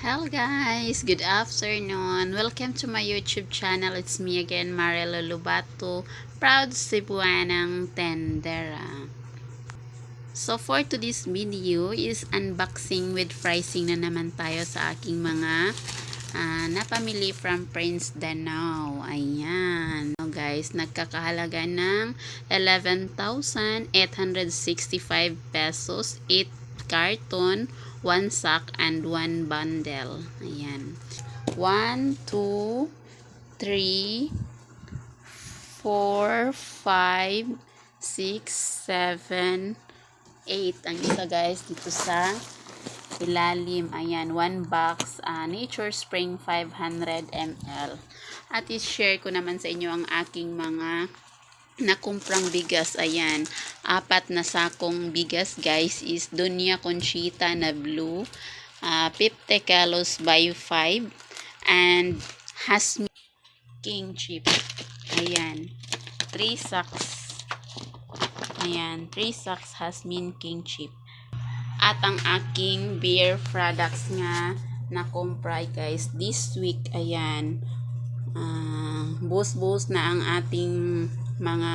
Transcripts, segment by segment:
Hello guys, good afternoon. Welcome to my YouTube channel. It's me again, Marelo Lubato, proud Cebuanang tendera. So for today's video is unboxing with pricing na naman tayo sa aking mga napamili from Prince Danao. Ayan. So guys, nagkakahalaga ng 11,865 pesos, 8 carton, 1 sack, and 1 bundle. Ayan. 1, 2, 3, 4, 5, 6, 7, 8. Ang isa guys dito sa ilalim. Ayan, 1 box Nature Spring 500 ml. At i-share ko naman sa inyo ang aking mga nakumprang bigas. Ayan, 4 na sakong bigas guys is Doña Conchita na blue, 50 kilos by 5, and Hasmi King Chip. Ayan, 3 sacks. Ayan, 3 sacks Hasmin King Chip. At ang aking beer products nga na kumpray guys this week. Ayan, bus na ang ating mga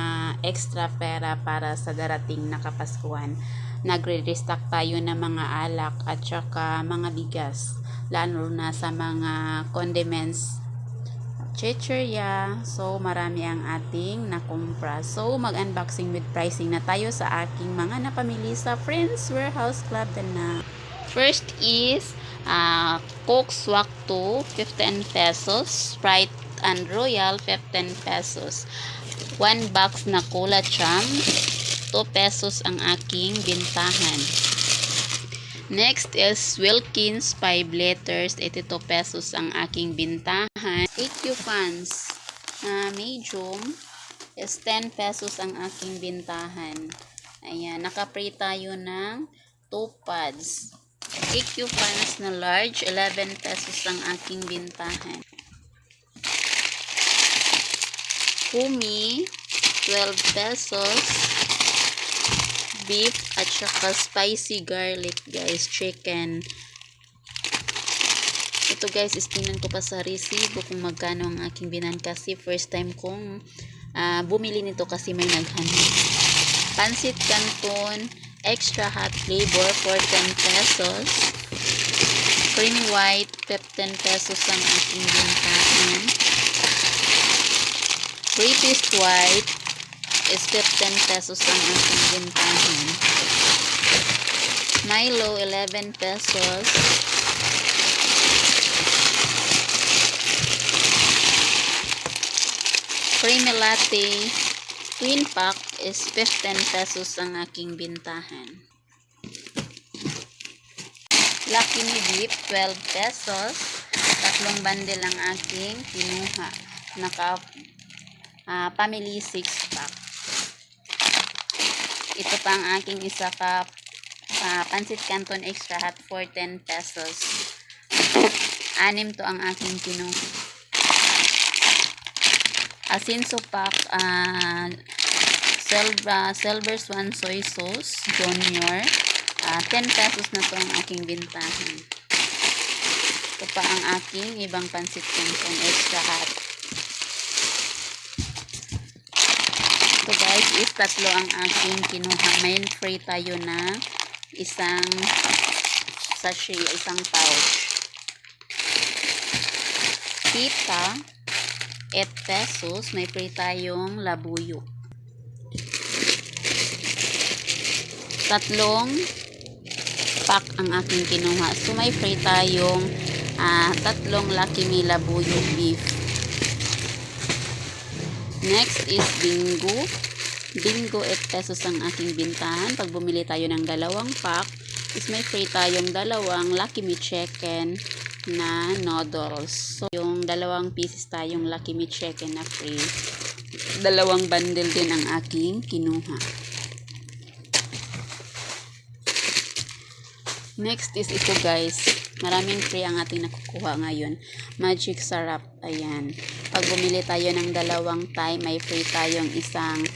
extra pera para sa darating na Kapaskuhan. Nagre-restock tayo ng mga alak at saka mga bigas, lalo na sa mga condiments, chichirya. So marami ang ating nakumpra. So mag-unboxing with pricing na tayo sa aking mga napamili sa Friends Warehouse Club na. First is Coke Swak 2, 15 pesos. Sprite and Royal, 15 pesos. 1 box na Cola Cham, 2 pesos ang aking bintahan. Next is Wilkins 5 liters, 82 pesos ang aking bintahan. AQ Fans na medium is 10 pesos ang aking bintahan. Ayan, naka-pray tayo ng 2 pads. AQ Fans na large, 11 pesos ang aking bintahan. Kumi, 12 pesos. Beef at saka spicy garlic guys, chicken. Ito guys, istinan ko pa sa resibo kung magkano ang aking binan kasi first time kong bumili nito kasi may naghanap. Pansit Canton extra hot flavor for 10 pesos. Creamy white, 15 pesos ang aking bintahan. British white is 15 pesos ang aking bintahan. Milo, 11 pesos. Creamy latte, twin pack is 15 pesos ang aking bintahan. Lucky Me Dip, 12 pesos. Tatlong bundle ang aking kinuha. Family 6 pack. Ito pa ang aking isa ka Pansit Canton extra hot for 10 pesos. 6 to ang aking kinuha. Asinso pack, Silver Swan soy sauce junior, 10 pesos na to ang aking bintahan. Ito pa ang aking ibang Pansit Canton extra hot. Ito guys is 3 ang aking kinuha. May free tayo na isang sachet, isang pouch. Pita, 8 pesos. May free tayong labuyo. 3 pack ang aking kinuha. So may free tayong 3 Lucky Me labuyo beef. Next is Bingo. Bingo, 8 pesos ang aking bintahan. Pag bumili tayo ng 2 pack, is may free tayong 2 Lucky Me chicken na noodles. So, yung 2 pieces tayong Lucky Me chicken na free. 2 bundle din ang aking kinuha. Next is ito guys. Maraming free ang ating nakukuha ngayon. Magic Sarap. Ayan. Pag bumili tayo ng 2 time, may free tayong isang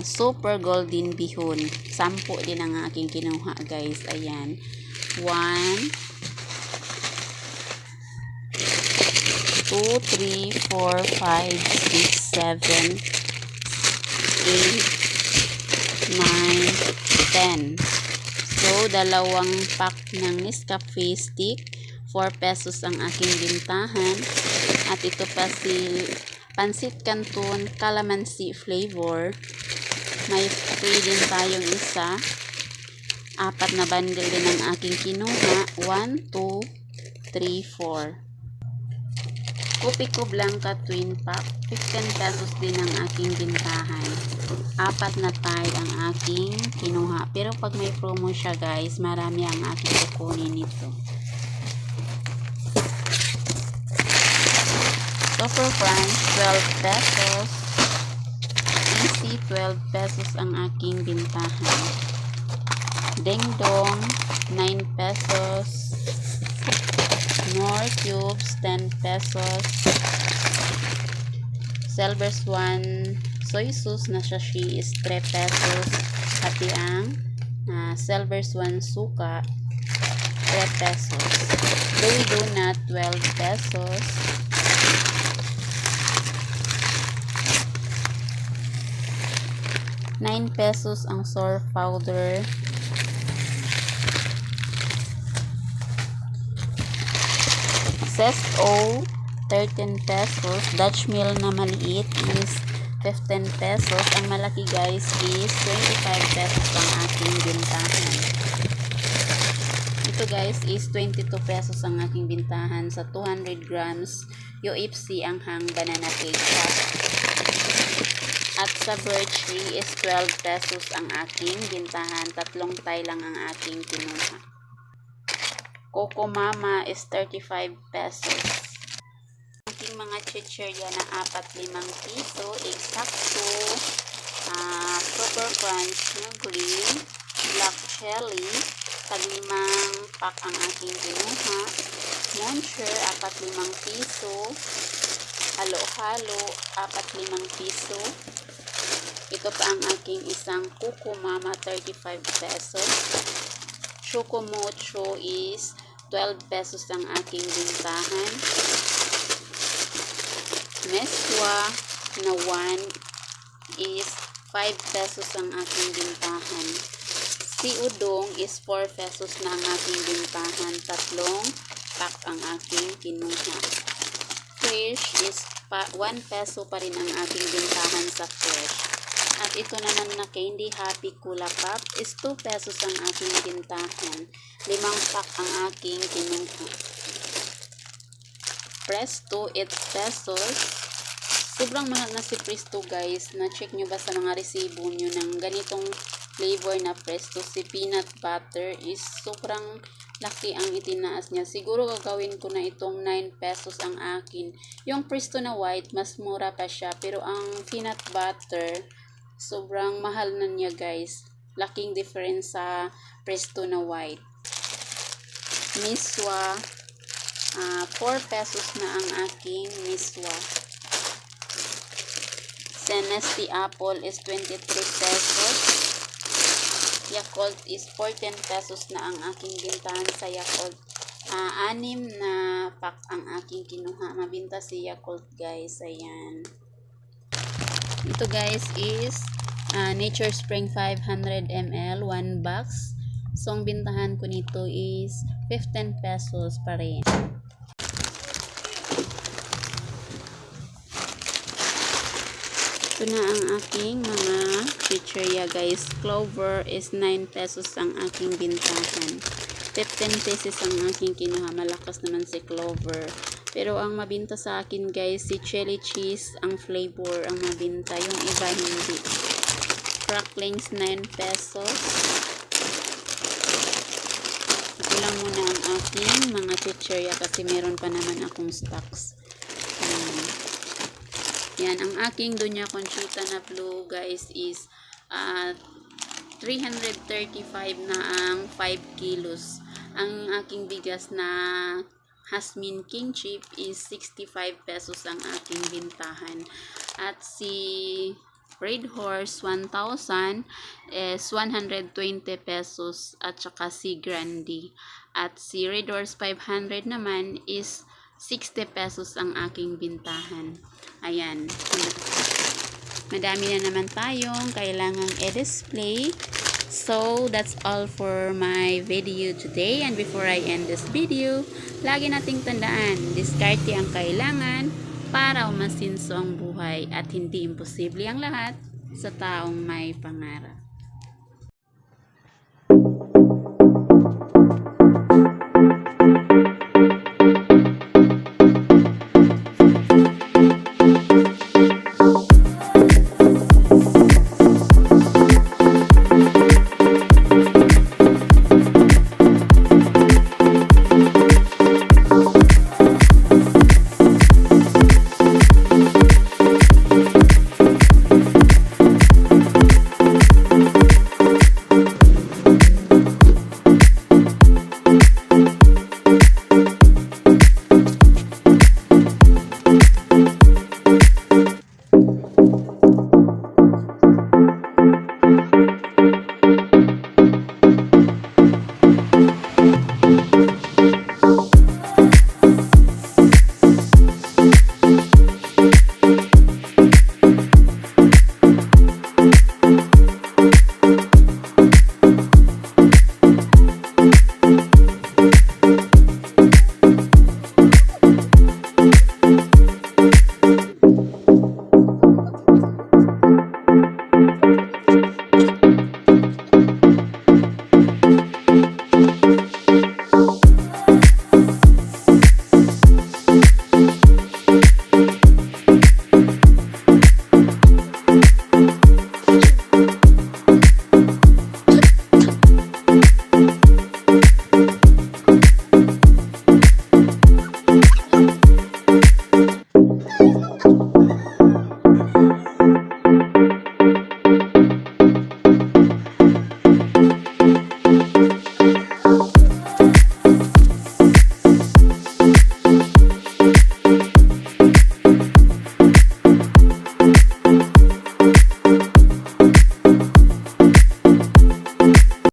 super golden bihon. 10 din ang aking kinuha guys. Ayan. 1, 2, 3, 4, 5, 6, 7, 8, 9, 10. So, dalawang pack ng Nescafe stick. 4 pesos ang aking bintahan. At ito pa si Pansit Canton Calamansi flavor. May free din tayong isa. 4 na bundle din ang aking kinuha. 1, 2, 3, 4. Kopiko Blanca twin pack. 15 pesos din ang aking bintahan. 4 na tie ang aking kinuha. Pero pag may promo siya guys, marami ang aking kukunin nito. Super Crunch, 12 pesos. Easy, 12 pesos ang aking bintahan. Dingdong, 9 pesos. More cubes, 10 pesos. Silver Swan soy sauce na sachet is 3 pesos. Pati ang Silver Swan suka, 3 pesos. Louis Donut, 12 pesos. ₱9 ang sour powder. Zesto, 13 pesos. Dutch Mill na maliit is 15 pesos. Ang malaki guys is 25 pesos ang aking bintahan. Ito guys is 22 pesos ang aking bintahan sa 200 grams UFC Anghang Banana Cake Shop. At sa birch tree is 12 pesos ang aking bintahan. 3 tie lang ang aking kinuha. Coco Mama is 35 pesos. Aking mga chichirya na 4-5 piso. Exacto. Super Crunch na green. Black Cherry. 5 pack ang aking kinuha. Muncher, 4-5 piso. Halo-halo, 4-5 piso. Ito pa ang aking isang Coco Mama, 35 pesos. Choco Mocho is 12 pesos ang aking bintahan. Meswa na 1 is 5 pesos ang aking bintahan. Si Udong is 4 pesos na ang aking bintahan. 3 pack ang aking kinuha. Fresh is 1 peso pa rin ang aking bintahan sa fresh. At ito naman na Candy Happy Kula Pop is 2 pesos ang aking bintahan. 5 pack ang aking kinuha. Presto, 8 pesos. Sobrang mahal na si Presto guys. Na-check nyo ba sa mga resibo nyo ng ganitong flavor na Presto? Si peanut butter is sobrang laki ang itinaas niya. Siguro gagawin ko na itong 9 pesos ang akin. Yung Presto na white, mas mura pa siya. Pero ang peanut butter, sobrang mahal na niya guys. Laking difference sa Presto na white. Miswa, 4 pesos na ang aking miswa. Senesti apple is 23 pesos. Yakult is 14 pesos na ang aking bintahan sa Yakult. 6 na pack ang aking kinuha. Mabinta si Yakult guys. Ayan. Ito guys is Nature Spring 500 ml 1 box. So ang bintahan ko nito is 15 pesos pa rin. Ito na ang aking mga chichirya guys. Clover is 9 pesos ang aking bintahan. 15 pesos ang aking kinuha. Malakas naman si Clover. Pero ang mabinta sa akin guys, si chili cheese ang flavor ang mabinta. Yung iba hindi. Cracklings 9 pesos. Ito lang muna ang aking mga chichirya kasi meron pa naman akong stocks. Yan, ang aking Doña Conchita na blue guys is 335 na ang 5 kilos. Ang aking bigas na Hasmin King Chip is 65 pesos ang aking bintahan. At si Red Horse 1,000 is 120 pesos at saka si Grandi. At si Red Horse 500 naman is 60 pesos ang aking bintahan. Ayan. Madami na naman tayong kailangang i-display. So, that's all for my video today. And before I end this video, lagi nating tandaan, diskarte ang kailangan para umasinso ang buhay at hindi imposible ang lahat sa taong may pangarap.